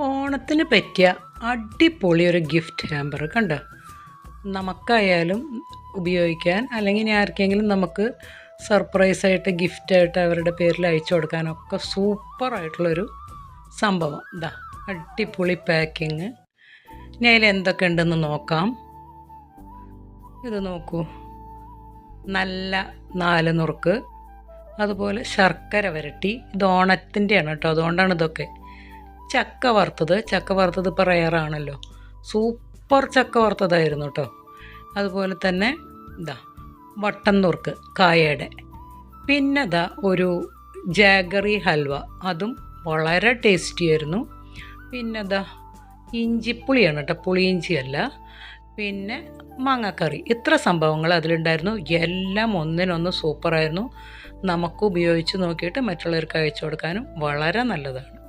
ഓണത്തിന് പറ്റിയ അടിപൊളി ഒരു ഗിഫ്റ്റ് ഹാമ്പർ കണ്ടോ. നമുക്കായാലും ഉപയോഗിക്കാൻ, അല്ലെങ്കിൽ ഇനി ആർക്കെങ്കിലും നമുക്ക് സർപ്രൈസായിട്ട് ഗിഫ്റ്റായിട്ട് അവരുടെ പേരിൽ അയച്ചു കൊടുക്കാനൊക്കെ സൂപ്പറായിട്ടുള്ളൊരു സംഭവം. ഇതാ അടിപൊളി പാക്കിങ്. ഇനി അതിൽ എന്തൊക്കെ ഉണ്ടെന്ന് നോക്കാം. ഇത് നോക്കൂ, നല്ല 4 നുറുക്ക്, അതുപോലെ ശർക്കര വരട്ടി. ഇത് ഓണത്തിൻ്റെയാണ് കേട്ടോ, അതുകൊണ്ടാണ് ഇതൊക്കെ. ചക്ക വറുത്തത് ഇപ്പോൾ റെയറാണല്ലോ, സൂപ്പർ ചക്ക വറുത്തതായിരുന്നു കേട്ടോ. അതുപോലെ തന്നെ ഇതാ വട്ടൻ നുറുക്ക് കായയുടെ. പിന്നെ ഇതാ ഒരു ജാഗറി ഹൽവ, അതും വളരെ ടേസ്റ്റി ആയിരുന്നു. പിന്നെ ഇതാ ഇഞ്ചിപ്പുളിയാണ് കേട്ടോ, പുളിയിഞ്ചിയല്ല. പിന്നെ മാങ്ങാക്കറി. ഇത്ര സംഭവങ്ങൾ അതിലുണ്ടായിരുന്നു. എല്ലാം ഒന്നിനൊന്ന് സൂപ്പറായിരുന്നു. നമുക്ക് ഉപയോഗിച്ച് നോക്കിയിട്ട് മറ്റുള്ളവർക്ക് അയച്ചു കൊടുക്കാനും വളരെ നല്ലതാണ്.